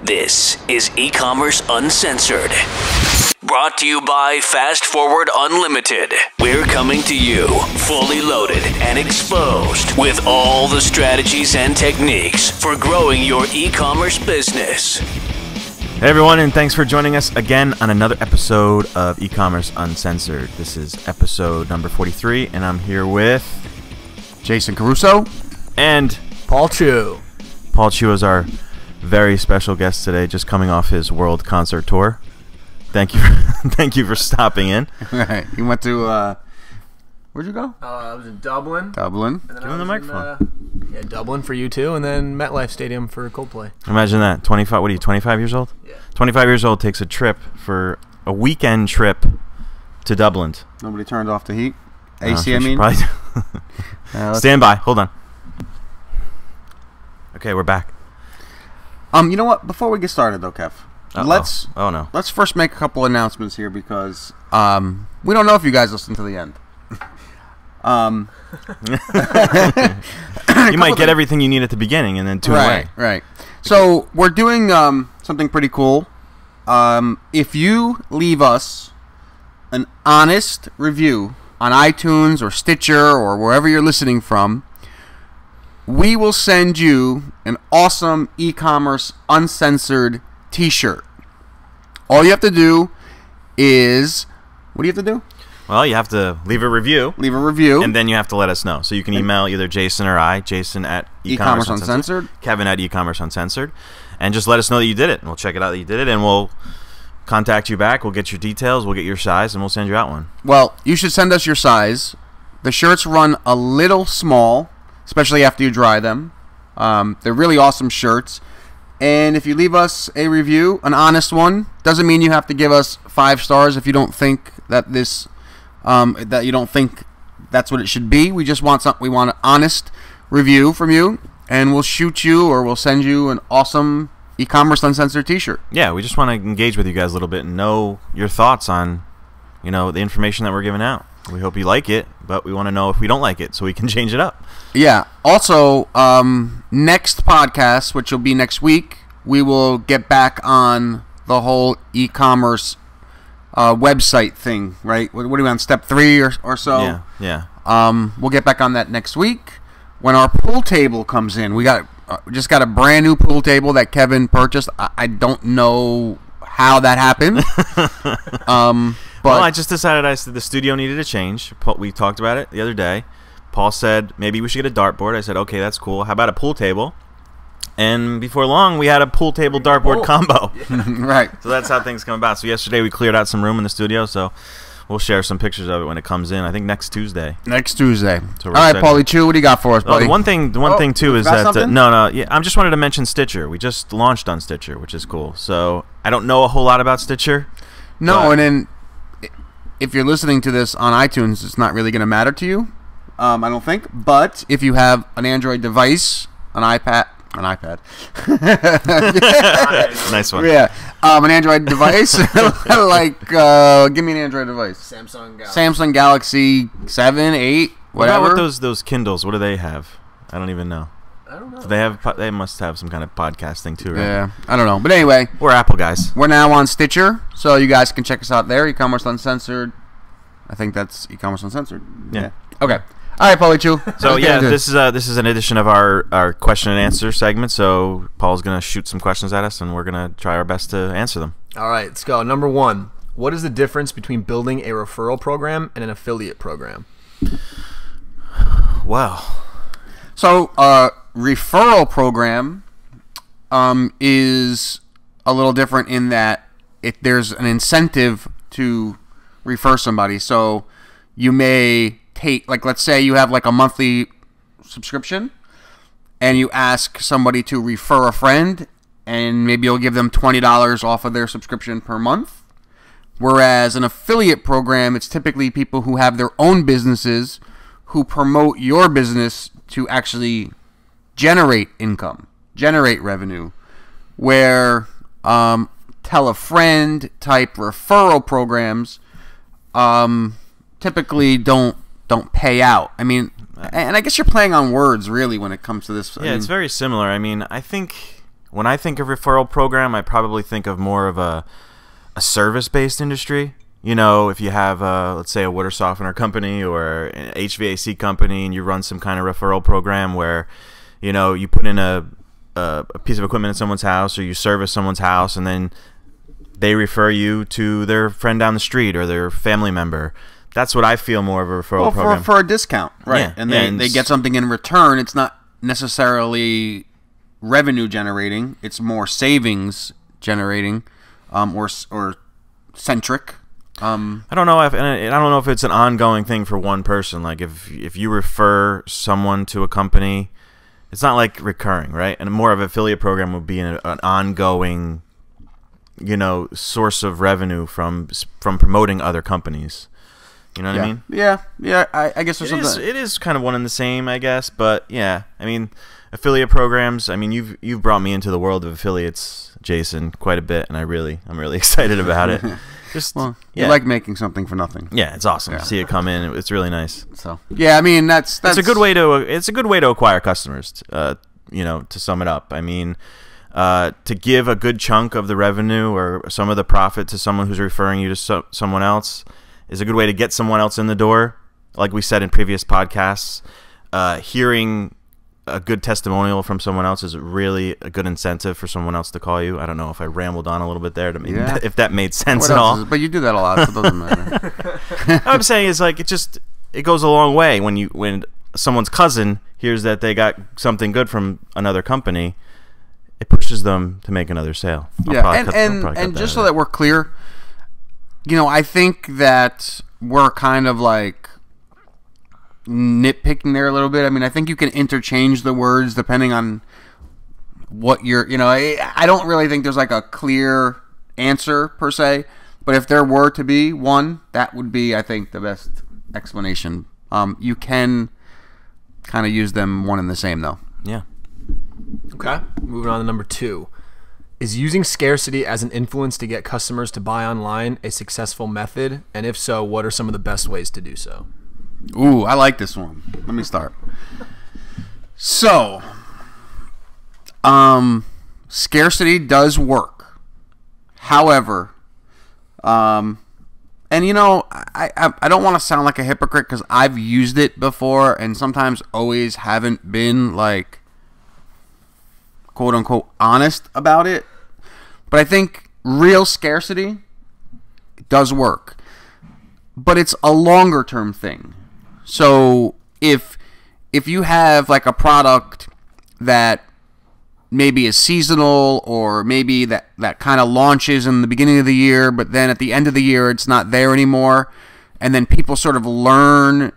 This is E-Commerce Uncensored. Brought to you by Fast Forward Unlimited. We're coming to you fully loaded and exposed with all the strategies and techniques for growing your e-commerce business. Hey everyone, and thanks for joining us again on another episode of E-Commerce Uncensored. This is episode number 43, and I'm here with Jason Caruso and Paul Chu. Paul Chu is our very special guest today, just coming off his world concert tour. Thank you, thank you for stopping in. Right, he went to where'd you go? I was in Dublin. Dublin. And then Give I him the was microphone. in Dublin for U2, and then MetLife Stadium for Coldplay. Imagine that. 25. What are you? 25 years old? Yeah. 25 years old takes a trip for a weekend trip to Dublin. Nobody turned off the heat. No, AC, we I should mean. probably stand by. Hold on. Okay, we're back. You know what? Before we get started, though, Kev, let's first make a couple announcements here because we don't know if you guys listen to the end. You might get everything you need at the beginning and then tune away. Right. So we're doing something pretty cool. If you leave us an honest review on iTunes or Stitcher or wherever you're listening from, we will send you an awesome E-Commerce Uncensored t-shirt. All you have to do is... What do you have to do? Well, you have to leave a review. Leave a review. And then you have to let us know. So you can email either Jason or I, Jason at E-Commerce Uncensored, Kevin at E-Commerce Uncensored, and just let us know that you did it. And we'll check it out that you did it, and we'll contact you back. We'll get your details, we'll get your size, and we'll send you out one. Well, you should send us your size. The shirts run a little small, especially after you dry them. They're really awesome shirts. And if you leave us a review, an honest one, doesn't mean you have to give us 5 stars if you don't think that this... that you don't think that's what it should be. We just want we want an honest review from you, and we'll shoot you or we'll send you an awesome E-Commerce Uncensored t-shirt. Yeah, we just want to engage with you guys a little bit and know your thoughts on, the information that we're giving out. We hope you like it, but we want to know if we don't like it so we can change it up. Yeah. Also, next podcast, which will be next week, we will get back on the whole e-commerce website thing, right? What are we on, step 3 or so? Yeah. We'll get back on that next week when our pool table comes in. We just got a brand new pool table that Kevin purchased. I don't know how that happened. Well, I just decided the studio needed a change. We talked about it the other day. Paul said maybe we should get a dartboard. I said, okay, that's cool. How about a pool table? And before long, we had a pool table dartboard combo. Right. So that's how things come about. So yesterday we cleared out some room in the studio, so we'll share some pictures of it when it comes in. I think next Tuesday. Next Tuesday. So all right, Paulie Chu, what do you got for us, buddy? The one thing too is that something? I just wanted to mention Stitcher. We just launched on Stitcher, which is cool. So I don't know a whole lot about Stitcher. No, and then if you're listening to this on iTunes, it's not really going to matter to you. I don't think. But if you have an Android device, an iPad. Nice one. Yeah, an Android device. Give me an Android device. Samsung Galaxy 7, 8, whatever. What about those Kindles? What do they have? I don't even know. I don't know. They must have some kind of podcasting too, right? Yeah, I don't know. But anyway, we're Apple guys. We're now on Stitcher, so you guys can check us out there. E-Commerce Uncensored. I think that's E-Commerce Uncensored. Yeah. Okay. All right, Paulie Chu. So this is an edition of our question and answer segment. So Paul's gonna shoot some questions at us, and we're gonna try our best to answer them. All right, let's go. Number 1. What is the difference between building a referral program and an affiliate program? Well, so referral program is a little different in that there's an incentive to refer somebody. So you may take, let's say you have a monthly subscription and you ask somebody to refer a friend, and maybe you'll give them $20 off of their subscription per month. Whereas an affiliate program, it's typically people who have their own businesses who promote your business to actually generate income, generate revenue. Where tell a friend type referral programs typically don't pay out. I mean, and I guess you're playing on words really when it comes to this. Yeah, it's very similar. I mean, I think when I think of referral program, I probably think of more of a service-based industry. You know, if you have, let's say, a water softener company or an HVAC company, and you run some kind of referral program where, you know, you put in a piece of equipment in someone's house, or you service someone's house, and then they refer you to their friend down the street or their family member. That's what I feel more of a referral program. For a discount, right? Yeah. And they get something in return. It's not necessarily revenue generating. It's more savings generating, or centric. I don't know if it's an ongoing thing for one person. Like if you refer someone to a company, it's not like recurring, right? And more of an affiliate program would be an ongoing, you know, source of revenue from promoting other companies. You know what I mean? Yeah. I guess there's something. It is kind of one and the same, I guess. But yeah, I mean, affiliate programs. I mean, you've brought me into the world of affiliates, Jason, quite a bit, and I'm really excited about it. You like making something for nothing. Yeah, it's awesome to see it come in. It's really nice. So yeah, I mean that's it's a good way to acquire customers. You know, to sum it up, I mean, to give a good chunk of the revenue or some of the profit to someone who's referring you to someone else is a good way to get someone else in the door. Like we said in previous podcasts, hearing a good testimonial from someone else is really a good incentive for someone else to call you. I don't know if I rambled on a little bit there if that made sense at all. But you do that a lot, so it doesn't matter. What I'm saying is, like, it goes a long way when someone's cousin hears that they got something good from another company. It pushes them to make another sale. And just so that we're clear, you know, I think that we're kind of like nitpicking there a little bit. I mean, I think you can interchange the words depending on what you're, you know, I don't really think there's like a clear answer per se, but if there were to be one, that would be, I think, the best explanation. You can kind of use them one and the same though. Yeah. Okay. Moving on to number 2. Is using scarcity as an influence to get customers to buy online a successful method? And if so, what are some of the best ways to do so? Ooh, I like this one. Let me start. So, scarcity does work. However, and you know, I don't want to sound like a hypocrite because I've used it before and sometimes always haven't been like quote unquote honest about it. But I think real scarcity does work. But it's a longer term thing. So if you have like a product that maybe is seasonal or maybe that kind of launches in the beginning of the year, but then at the end of the year it's not there anymore, and then people sort of learn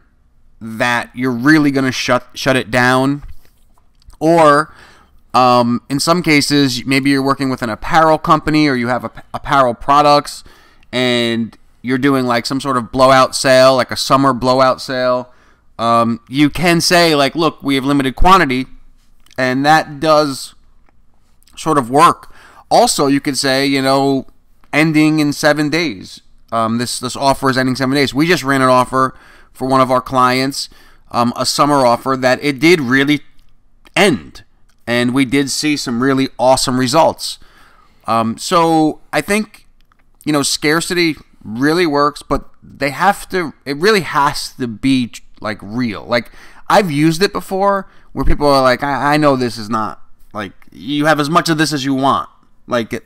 that you're really going to shut it down, or in some cases maybe you're working with an apparel company or you have apparel products and you're doing like some sort of blowout sale, like a summer blowout sale, you can say like, look, we have limited quantity, and that does sort of work. Also, you could say, you know, ending in 7 days. This offer is ending 7 days. We just ran an offer for one of our clients, a summer offer that it did really end, and we did see some really awesome results. So I think, you know, scarcity really works, but it really has to be like real. Like, I've used it before where people are like, I know this is not, like, you have as much of this as you want. Like,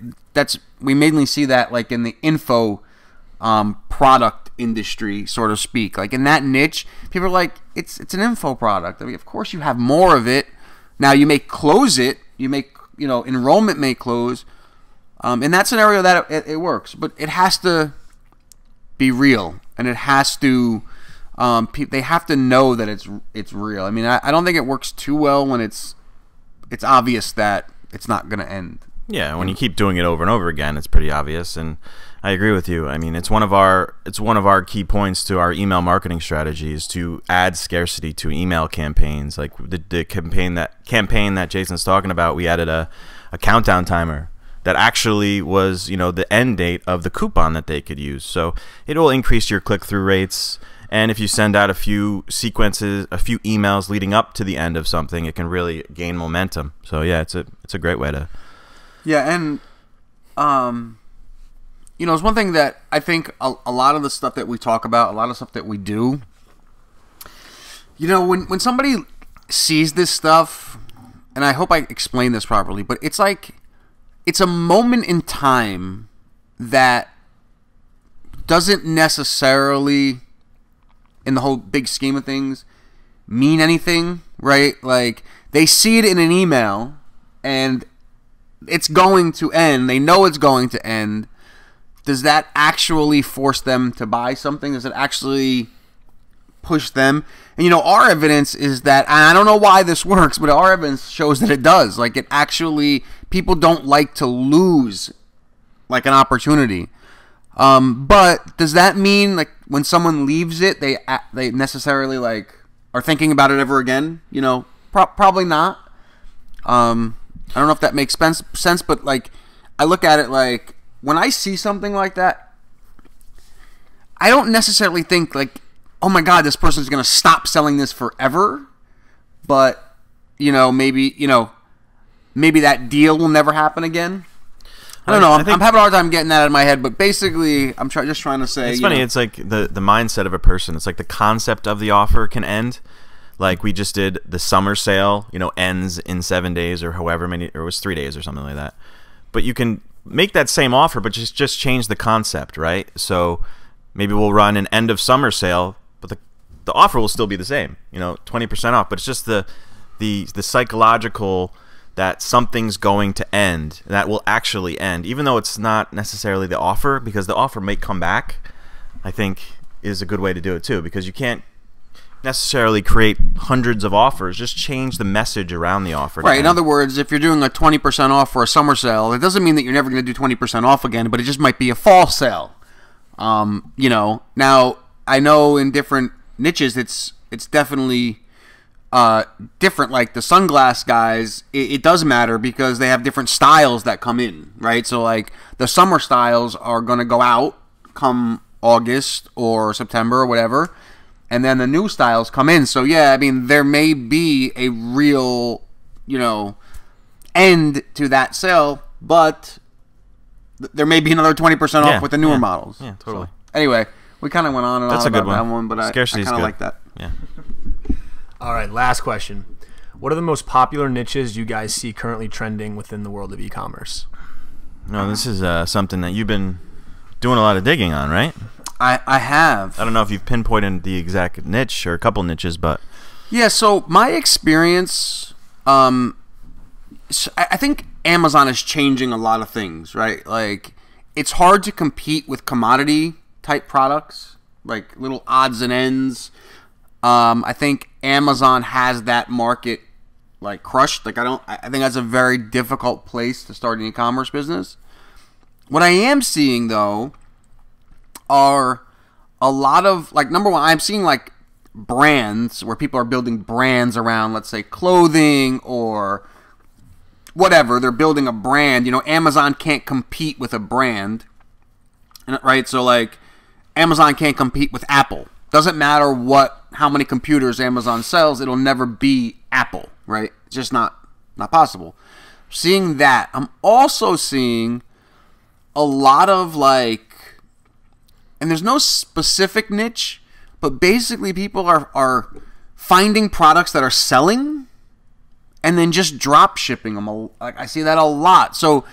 we mainly see that like in the info product industry, so to speak. Like in that niche, people are like, it's an info product. I mean, of course you have more of it. Now you may close it, enrollment may close. In that scenario, that it works, but it has to be real, and it has to. They have to know that it's real. I mean, I don't think it works too well when it's obvious that it's not going to end. Yeah, when you keep doing it over and over again, it's pretty obvious, and I agree with you. I mean, it's one of our key points to our email marketing strategy is to add scarcity to email campaigns. Like the campaign that Jason's talking about, we added a countdown timer that actually was, the end date of the coupon that they could use. So it will increase your click-through rates. And if you send out a few emails leading up to the end of something, it can really gain momentum. So yeah, it's a great way to Yeah, and it's one thing that I think a lot of the stuff that we talk about, a lot of stuff that we do, when somebody sees this stuff, and I hope I explain this properly, but it's like it's a moment in time that doesn't necessarily, in the whole big scheme of things, mean anything, right? Like, they see it in an email, and it's going to end. They know it's going to end. Does that actually force them to buy something? Does it actually push them? And, our evidence is that, and I don't know why this works, but our evidence shows that it does. Like, it actually, people don't like to lose, like, an opportunity. But does that mean, like, when someone leaves it, they necessarily, like, are thinking about it ever again? Probably not. I don't know if that makes sense, but, like, I look at it like, when I see something like that, I don't necessarily think, like, oh my God, this person's going to stop selling this forever. But, maybe that deal will never happen again. I don't know. I'm having a hard time getting that out of my head, but basically, I'm just trying to say. It's funny. It's like the mindset of a person. It's like the concept of the offer can end. Like we just did the summer sale, ends in 7 days or however many, or it was 3 days or something like that. But you can make that same offer, but just change the concept, right? So maybe we'll run an end of summer sale, but the offer will still be the same, 20% off. But it's just the psychological that something's going to end, that will actually end, even though it's not necessarily the offer, because the offer may come back, I think is a good way to do it too, because you can't necessarily create hundreds of offers. Just change the message around the offer. Right. In other words, if you're doing a 20% off for a summer sale, it doesn't mean that you're never going to do 20% off again, but it just might be a fall sale. Now I know in different niches, it's definitely different. Like the sunglass guys, it does matter because they have different styles that come in, right? So like the summer styles are going to go out come August or September or whatever, and then the new styles come in. So yeah, I mean, there may be a real, end to that sale, but there may be another 20% off with the newer models. Yeah, totally. So, anyway, we kind of went on and on about that one, but I kind of like that. Yeah. All right, last question. What are the most popular niches you guys see currently trending within the world of e-commerce? No, this is something that you've been doing a lot of digging on, right? I have. I don't know if you've pinpointed the exact niche or a couple niches, but... Yeah, so my experience, I think Amazon is changing a lot of things, right? Like, it's hard to compete with commodity-type products, like little odds and ends. I think Amazon has that market, like, crushed. Like, I think that's a very difficult place to start an e-commerce business. What I am seeing, though, are a lot of, like, number one, I'm seeing, like, brands where people are building brands around, let's say, clothing or whatever. They're building a brand. Amazon can't compete with a brand, right? So, like, Amazon can't compete with Apple. Doesn't matter how many computers Amazon sells, it'll never be Apple, right? It's just not possible. Seeing that, I'm also seeing a lot of, like, and there's no specific niche, but basically people are finding products that are selling and then just drop shipping them. Like, I see that a lot. So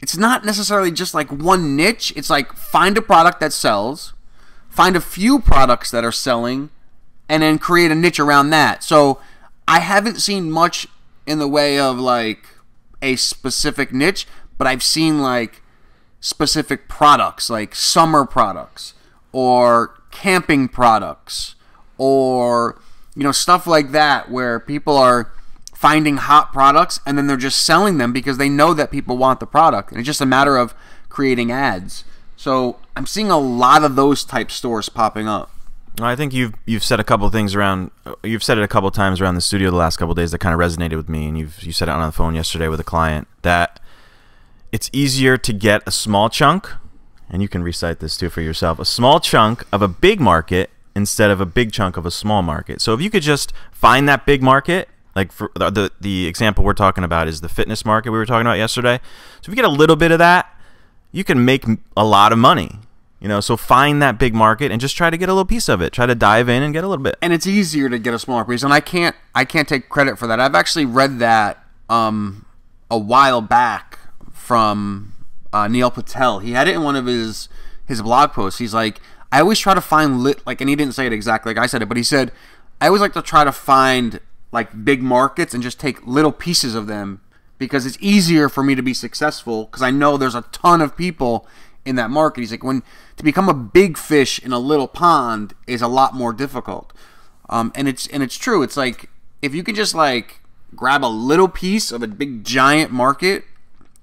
it's not necessarily just like one niche. It's like find a product that sells, find a few products that are selling, and then create a niche around that. So I haven't seen much in the way of like a specific niche, but I've seen like specific products, like summer products or camping products or stuff like that, where people are finding hot products and then they're just selling them because they know that people want the product, and it's just a matter of creating ads. So I'm seeing a lot of those type stores popping up. I think you've said a couple of things around. You've said it a couple of times around the studio the last couple of days that kind of resonated with me, and you said it on the phone yesterday with a client that it's easier to get a small chunk, and you can recite this too for yourself, a small chunk of a big market instead of a big chunk of a small market. So if you could just find that big market Like for the example we're talking about is the fitness market we were talking about yesterday. So if you get a little bit of that, you can make a lot of money. You know, so find that big market and just try to get a little piece of it. Try to dive in and get a little bit. And it's easier to get a smaller piece. And I can't take credit for that. I've actually read that a while back from Neil Patel. He had it in one of his blog posts. He's like, I always try to find and he didn't say it exactly like I said it, but he said, I always like to try to find like big markets and just take little pieces of them because it's easier for me to be successful because I know there's a ton of people in that market. He's like, to become a big fish in a little pond is a lot more difficult. And it's true. It's like if you can just like grab a little piece of a big giant market,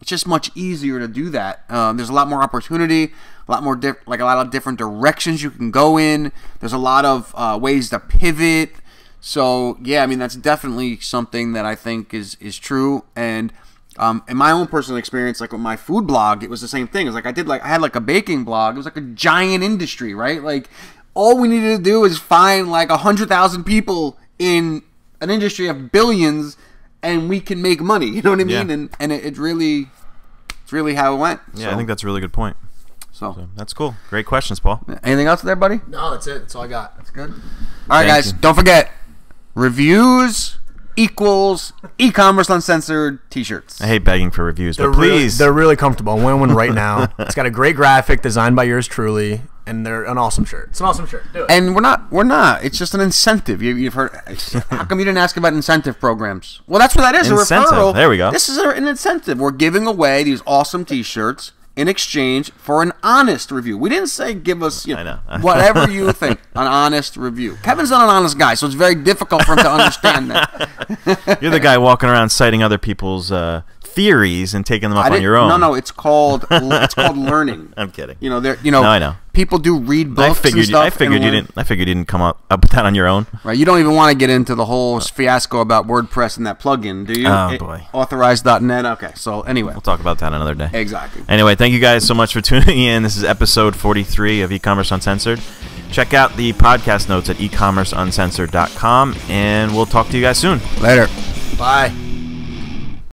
it's just much easier to do that. There's a lot more opportunity, a lot more a lot of different directions you can go in. There's a lot of ways to pivot. So yeah, I mean that's definitely something that I think is true. And in my own personal experience, like with my food blog, it was the same thing. It was like I had like a baking blog. It was like a giant industry, right? Like all we needed to do is find like 100,000 people in an industry of billions, and we can make money. You know what I mean? Yeah. And it's really how it went. Yeah, so, I think that's a really good point. So that's cool. Great questions, Paul. Anything else there, buddy? No, that's it. That's all I got. That's good. All right, guys. You. Don't forget, reviews equals e-commerce uncensored t-shirts. I hate begging for reviews, but please. They're really comfortable. I'm wearing one right now. It's got a great graphic designed by yours truly, and they're an awesome shirt. It's an awesome shirt. Do it. And we're not. It's just an incentive. You've heard. How come you didn't ask about incentive programs? Well, that's what that is. Incentive. A referral. There we go. This is an incentive. We're giving away these awesome t-shirts in exchange for an honest review. We didn't say give us I know. whatever you think, an honest review. Kevin's not an honest guy, so it's very difficult for him to understand that. You're the guy walking around citing other people's theories and taking them up on your own. No, it's called learning. I'm kidding. No, I know. People do read books and stuff. I figured you didn't come up with that on your own. Right, you don't even want to get into the whole fiasco about WordPress and that plugin, do you? Oh boy. Authorized.net. Okay, so anyway, we'll talk about that another day. Exactly. Anyway, thank you guys so much for tuning in. This is episode 43 of E-commerce Uncensored. Check out the podcast notes at ecommerceuncensored.com, and we'll talk to you guys soon. Later. Bye.